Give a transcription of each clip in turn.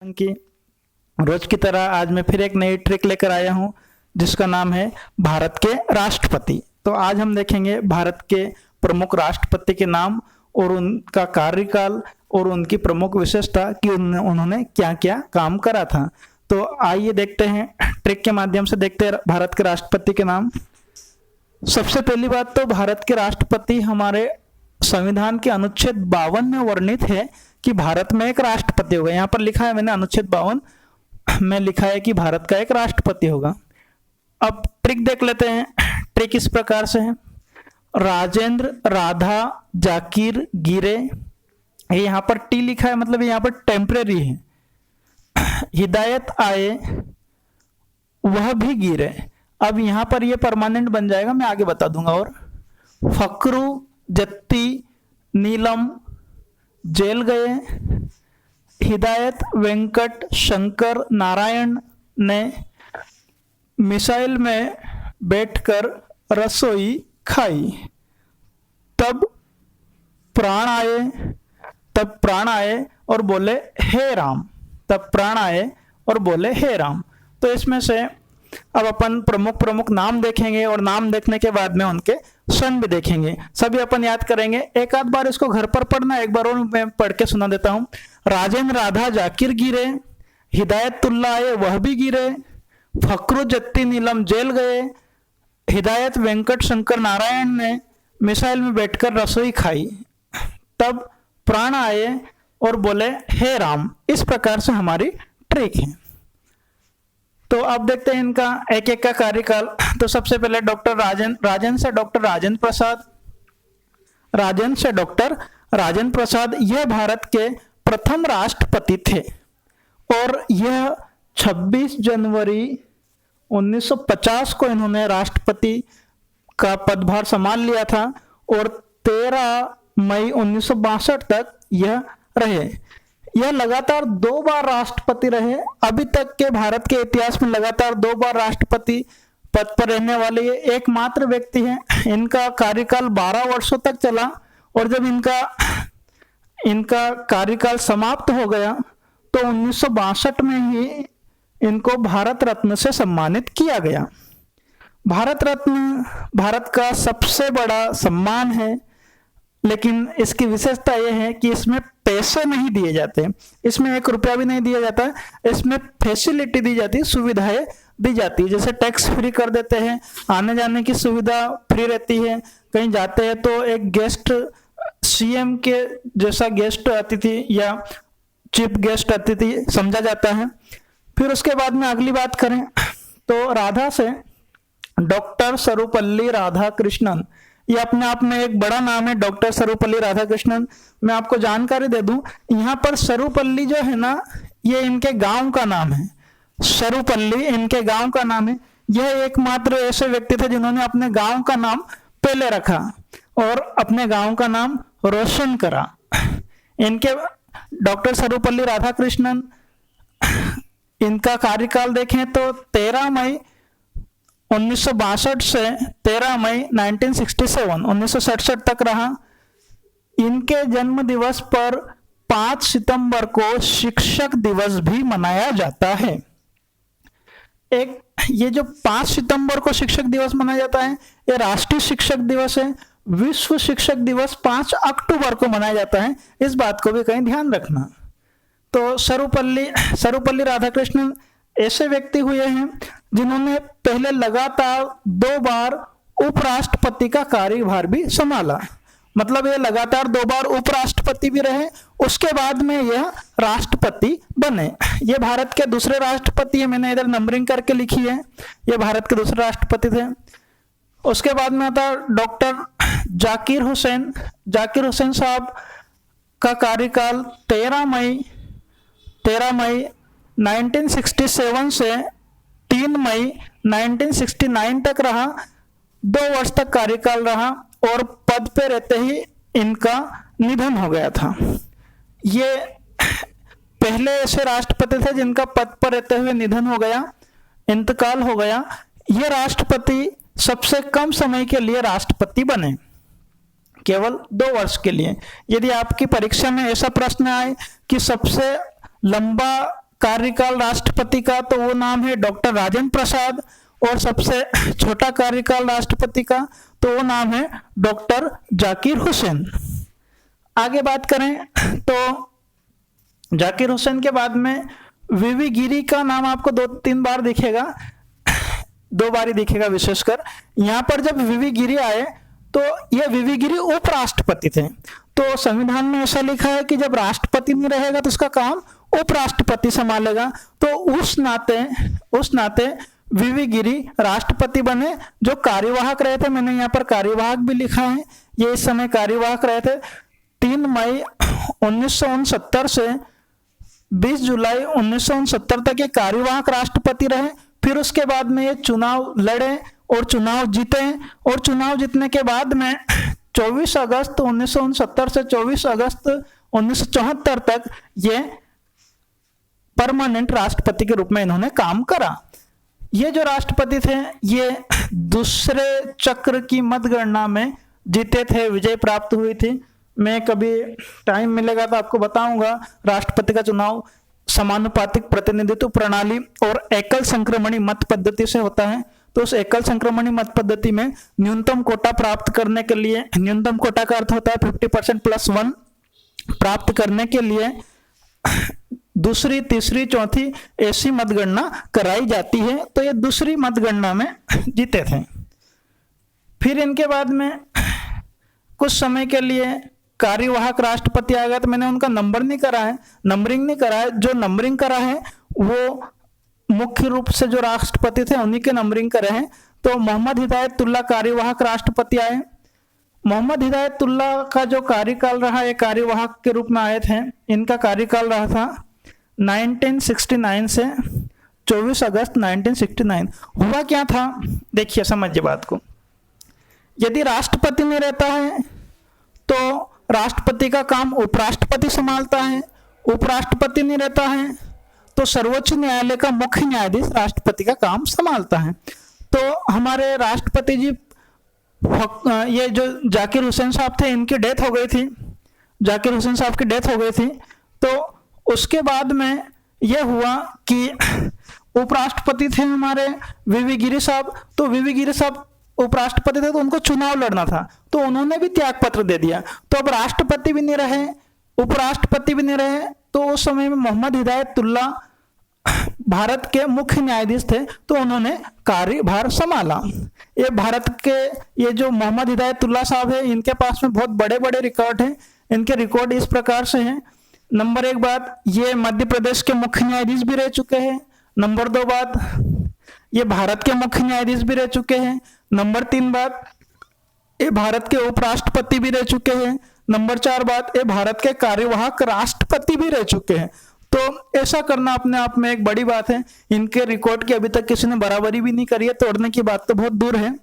की रोज की तरह आज मैं फिर एक नई ट्रिक लेकर आया हूं जिसका नाम है भारत के राष्ट्रपति। तो आज हम देखेंगे भारत के प्रमुख राष्ट्रपति के नाम और उनका कार्यकाल और उनकी प्रमुख विशेषता कि उन्होंने क्या क्या काम करा था। तो आइए देखते हैं, ट्रिक के माध्यम से देखते हैं भारत के राष्ट्रपति के नाम। सबसे पहली बात तो भारत के राष्ट्रपति हमारे संविधान के अनुच्छेद 52 में वर्णित है कि भारत में एक राष्ट्रपति होगा। यहाँ पर लिखा है मैंने अनुच्छेद 52 में लिखा है कि भारत का एक राष्ट्रपति होगा। अब ट्रिक देख लेते हैं। ट्रिक इस प्रकार से है, राजेंद्र राधा जाकिर गिरे, ये यहाँ पर टी लिखा है मतलब यहाँ पर टेम्परेरी है। हिदायत आए वह भी गिरे, अब यहाँ पर ये परमानेंट बन जाएगा, मैं आगे बता दूंगा। और फकरू जत्ती नीलम जेल गए, हिदायत वेंकट शंकर नारायण ने मिसाइल में बैठकर रसोई खाई, तब प्राण आए और बोले हे राम, तब प्राण आए और बोले हे राम। तो इसमें से अब अपन प्रमुख नाम देखेंगे और नाम देखने के बाद में उनके सन भी देखेंगे। सभी अपन याद करेंगे, एक आध बार इसको घर पर पढ़ना, एक बार और मैं पढ़ के सुना देता हूं। राजेंद्र राधा जाकिर गिरे, हिदायतुल्लाह आए वह भी गिरे, फकरू जत्ती नीलम जेल गए, हिदायत वेंकट शंकर नारायण ने मिसाइल में बैठकर रसोई खाई, तब प्राण आए और बोले हे राम। इस प्रकार से हमारी ट्रिक है। तो अब देखते हैं इनका एक एक का कार्यकाल। तो सबसे पहले राजन से डॉक्टर राजेंद्र प्रसाद यह भारत के प्रथम राष्ट्रपति थे और यह 26 जनवरी 1950 को इन्होंने राष्ट्रपति का पदभार संभाल लिया था और 13 मई 1962 तक यह रहे। यह लगातार 2 बार राष्ट्रपति रहे। अभी तक के भारत के इतिहास में लगातार 2 बार राष्ट्रपति पद पर रहने वाले ये एकमात्र व्यक्ति हैं। इनका कार्यकाल 12 वर्षों तक चला और जब इनका कार्यकाल समाप्त हो गया तो 1962 में ही इनको भारत रत्न से सम्मानित किया गया। भारत रत्न भारत का सबसे बड़ा सम्मान है, लेकिन इसकी विशेषता यह है कि इसमें पैसे नहीं दिए जाते, इसमें 1 रुपया भी नहीं दिया जाता, इसमें फैसिलिटी दी जाती है, सुविधाएं दी जाती है। जैसे टैक्स फ्री कर देते हैं, आने जाने की सुविधा फ्री रहती है, कहीं जाते हैं तो एक गेस्ट सीएम के जैसा गेस्ट अतिथि या चीफ गेस्ट अतिथि समझा जाता है। फिर उसके बाद में अगली बात करें तो राधा से डॉक्टर सर्वपल्ली राधाकृष्णन, ये अपने आप में एक बड़ा नाम है, डॉक्टर सर्वपल्ली राधाकृष्णन। मैं आपको जानकारी दे दूं, यहाँ पर सर्वपल्ली जो है ना, ये इनके गांव का नाम है। सर्वपल्ली इनके गांव का नाम है। यह एकमात्र ऐसे व्यक्ति थे जिन्होंने अपने गांव का नाम पहले रखा और अपने गांव का नाम रोशन करा। इनके डॉक्टर सर्वपल्ली राधाकृष्णन, इनका कार्यकाल देखें तो 13 मई 1962 से 13 मई 1967 तक रहा। इनके जन्म दिवस पर 5 सितंबर को शिक्षक दिवस भी मनाया जाता है। ये जो 5 सितंबर को शिक्षक दिवस मनाया जाता है, ये राष्ट्रीय शिक्षक दिवस है। विश्व शिक्षक दिवस 5 अक्टूबर को मनाया जाता है, इस बात को भी कहीं ध्यान रखना। तो सर्वपल्ली राधाकृष्णन ऐसे व्यक्ति हुए हैं जिन्होंने पहले लगातार 2 बार उपराष्ट्रपति का कार्यभार भी संभाला, मतलब ये लगातार 2 बार उपराष्ट्रपति भी रहे, उसके बाद में यह राष्ट्रपति बने। ये भारत के दूसरे राष्ट्रपति है, मैंने इधर नंबरिंग करके लिखी है, ये भारत के दूसरे राष्ट्रपति थे। उसके बाद में आता डॉक्टर जाकिर हुसैन साहब का कार्यकाल 13 मई 1967 से 3 मई 1969 तक रहा। 2 वर्ष तक कार्यकाल रहा और पद पे रहते ही इनका निधन हो गया था। ये पहले ऐसे राष्ट्रपति थे जिनका पद पर रहते हुए निधन हो गया, इंतकाल हो गया। ये राष्ट्रपति सबसे कम समय के लिए राष्ट्रपति बने, केवल 2 वर्ष के लिए। यदि आपकी परीक्षा में ऐसा प्रश्न आए कि सबसे लंबा कार्यकाल राष्ट्रपति का, तो वो नाम है डॉक्टर राजेंद्र प्रसाद। और सबसे छोटा कार्यकाल राष्ट्रपति का, तो वो नाम है डॉक्टर जाकिर हुसैन। आगे बात करें तो जाकिर हुसैन के बाद में वीवी गिरी का नाम आपको 2-3 बार दिखेगा, 2 बार ही दिखेगा विशेषकर। यहाँ पर जब वीवी गिरी आए तो ये वीवी गिरी उपराष्ट्रपति थे। तो संविधान में ऐसा लिखा है कि जब राष्ट्रपति नहीं रहेगा तो उसका काम उपराष्ट्रपति संभालेगा। तो उस नाते वीवी गिरी राष्ट्रपति बने, जो कार्यवाहक रहे थे। मैंने यहाँ पर कार्यवाहक भी लिखा है, ये इस समय कार्यवाहक रहे थे। 3 मई 1969 से 20 जुलाई 1969 तक ये कार्यवाहक राष्ट्रपति रहे। फिर उसके बाद में ये चुनाव लड़े और चुनाव जीते, और चुनाव जीतने के बाद में 24 अगस्त 1969 से 24 अगस्त 1974 तक ये परमानेंट राष्ट्रपति के रूप में इन्होंने काम करा। ये जो राष्ट्रपति थे ये दूसरे चक्र की मतगणना में जीते थे, विजय प्राप्त हुई थी। मैं कभी टाइम मिलेगा तो आपको बताऊंगा। राष्ट्रपति का चुनाव समानुपातिक प्रतिनिधित्व प्रणाली और एकल संक्रमणी मत पद्धति से होता है। तो उस एकल संक्रमणी मत पद्धति में न्यूनतम कोटा प्राप्त करने के लिए, न्यूनतम कोटा का अर्थ होता है 50% + 1, प्राप्त करने के लिए दूसरी, तीसरी, चौथी ऐसी मतगणना कराई जाती है। तो ये दूसरी मतगणना में जीते थे। फिर इनके बाद में कुछ समय के लिए कार्यवाहक राष्ट्रपति आ गया। तो मैंने उनका नंबरिंग नहीं करा है। जो नंबरिंग करा है वो मुख्य रूप से जो राष्ट्रपति थे उन्हीं के नंबरिंग करे हैं। तो मोहम्मद हिदायतुल्लाह कार्यवाहक राष्ट्रपति आए। मोहम्मद हिदायतुल्लाह का जो कार्यकाल रहा, ये कार्यवाहक के रूप में आए थे। इनका कार्यकाल रहा था 1969 से 24 अगस्त 1969। हुआ क्या था, देखिए समझिए बात को। यदि राष्ट्रपति नहीं रहता है तो राष्ट्रपति का काम उपराष्ट्रपति संभालता है। उपराष्ट्रपति नहीं रहता है तो सर्वोच्च न्यायालय का मुख्य न्यायाधीश राष्ट्रपति का काम संभालता है। तो हमारे राष्ट्रपति जी, ये जो जाकिर हुसैन साहब थे, इनकी डेथ हो गई थी। जाकिर हुसैन साहब की डेथ हो गई थी। तो उसके बाद में यह हुआ कि उपराष्ट्रपति थे हमारे वीवी गिरी साहब। तो वीवी गिरी साहब उपराष्ट्रपति थे तो उनको चुनाव लड़ना था, तो उन्होंने भी त्याग पत्र दे दिया। तो अब राष्ट्रपति भी नहीं रहे, उपराष्ट्रपति भी नहीं रहे। तो उस समय में मोहम्मद हिदायतुल्लाह भारत के मुख्य न्यायाधीश थे, तो उन्होंने कार्यभार संभाला। ये भारत के, ये जो मोहम्मद हिदायतुल्लाह साहब है, इनके पास में बहुत बड़े बड़े रिकॉर्ड हैं। इनके रिकॉर्ड इस प्रकार से हैं। नंबर 1 बात, ये मध्य प्रदेश के मुख्य न्यायाधीश भी रह चुके हैं। नंबर 2 बात, ये भारत के मुख्य न्यायाधीश भी रह चुके हैं। नंबर 3 बात, ये भारत के उपराष्ट्रपति भी रह चुके हैं। नंबर 4 बात, ये भारत के कार्यवाहक राष्ट्रपति भी रह चुके हैं। तो ऐसा करना अपने आप में एक बड़ी बात है। इनके रिकॉर्ड की अभी तक किसी ने बराबरी भी नहीं करी है, तोड़ने की बात तो बहुत दूर है।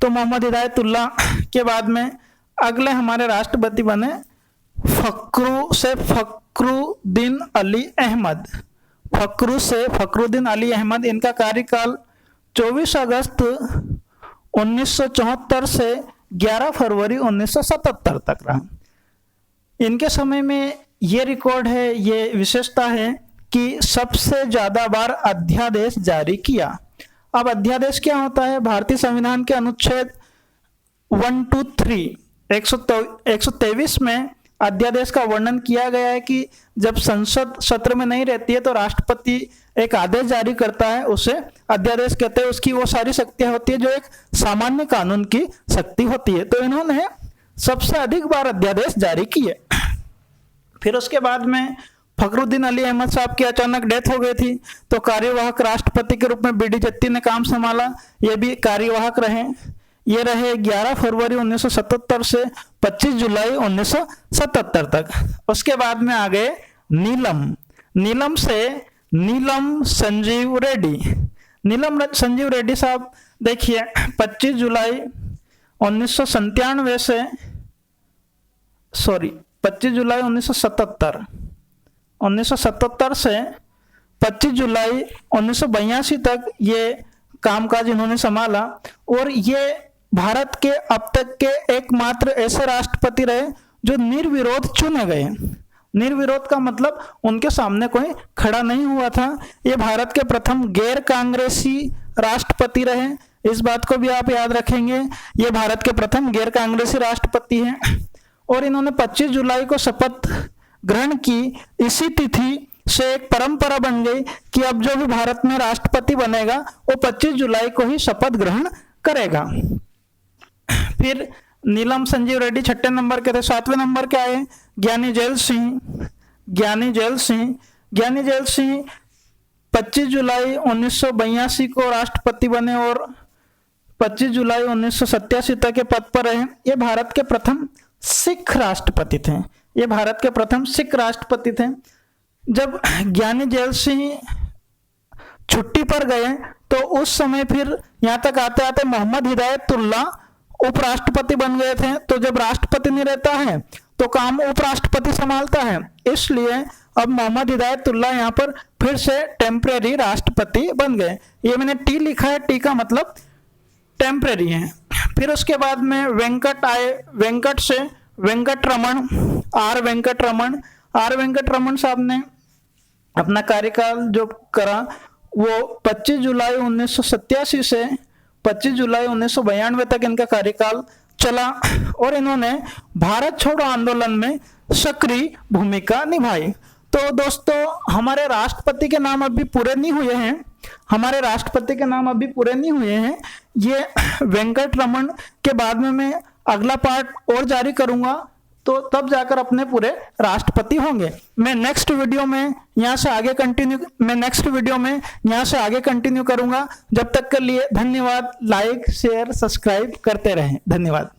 तो मोहम्मद हिदायतुल्लाह के बाद में अगले हमारे राष्ट्रपति बने फखरुद्दीन अली अहमद। फखरुद्दीन अली अहमद, इनका कार्यकाल 24 अगस्त 1974 से 11 फरवरी 1977 तक रहा। इनके समय में ये रिकॉर्ड है, ये विशेषता है कि सबसे ज्यादा बार अध्यादेश जारी किया। अब अध्यादेश क्या होता है? भारतीय संविधान के अनुच्छेद 123 में अध्यादेश का वर्णन किया गया है कि जब संसद सत्र में नहीं रहती है तो राष्ट्रपति एक आदेश जारी करता है, उसे अध्यादेश कहते हैं। उसकी वो सारी शक्तियां होती है जो एक सामान्य कानून की शक्ति होती है। तो इन्होंने सबसे अधिक बार अध्यादेश जारी किए। फिर उसके बाद में फखरुद्दीन अली अहमद साहब की अचानक डेथ हो गई थी, तो कार्यवाहक राष्ट्रपति के रूप में बीडी जत्ती ने काम संभाला। ये भी कार्यवाहक रहे। ये रहे 11 फरवरी 1977 से 25 जुलाई 1977 तक। उसके बाद में आ गए नीलम से नीलम संजीव रेड्डी साहब, देखिए 25 जुलाई 1997 से 25 जुलाई 1977 से 25 जुलाई 1982 तक ये कामकाज इन्होंने संभाला। और ये भारत के अब तक के एकमात्र ऐसे राष्ट्रपति रहे जो निर्विरोध चुने गए। निर्विरोध का मतलब उनके सामने कोई खड़ा नहीं हुआ था। ये भारत के प्रथम गैर कांग्रेसी राष्ट्रपति रहे, इस बात को भी आप याद रखेंगे। ये भारत के प्रथम गैर कांग्रेसी राष्ट्रपति हैं और इन्होंने 25 जुलाई को शपथ ग्रहण की। इसी तिथि से एक परंपरा बन गई कि अब जो भी भारत में राष्ट्रपति बनेगा वो 25 जुलाई को ही शपथ ग्रहण करेगा। फिर नीलम संजीव रेड्डी 6 नंबर के थे। 7वें नंबर के आए ज्ञानी जैल सिंह। ज्ञानी जैल सिंह 25 जुलाई 1982 को राष्ट्रपति बने और 25 जुलाई 1987 तक के पद पर रहे। ये भारत के प्रथम सिख राष्ट्रपति थे। ये भारत के प्रथम सिख राष्ट्रपति थे। जब ज्ञानी जैल सिंह छुट्टी पर गए तो उस समय फिर यहाँ तक आते आते मोहम्मद हिदायतुल्ला उपराष्ट्रपति बन गए थे। तो जब राष्ट्रपति नहीं रहता है तो काम उपराष्ट्रपति संभालता है, इसलिए अब मोहम्मद हिदायतुल्ला यहाँ पर फिर से टेम्परेरी राष्ट्रपति बन गए। ये मैंने टी लिखा है, टी का मतलब टेम्परेरी है। फिर उसके बाद में वेंकट आए। वेंकट से वेंकटरमण, आर वेंकटरमण साहब ने अपना कार्यकाल जो करा वो 25 जुलाई 1987 से 25 जुलाई 1992 तक इनका कार्यकाल चला और इन्होंने भारत छोड़ो आंदोलन में सक्रिय भूमिका निभाई। तो दोस्तों हमारे राष्ट्रपति के नाम अभी पूरे नहीं हुए हैं। ये वेंकटरमण के बाद में मैं अगला पार्ट और जारी करूंगा, तो तब जाकर अपने पूरे राष्ट्रपति होंगे। मैं नेक्स्ट वीडियो में यहाँ से आगे कंटिन्यू करूंगा। जब तक के लिए धन्यवाद। लाइक शेयर सब्सक्राइब करते रहें। धन्यवाद।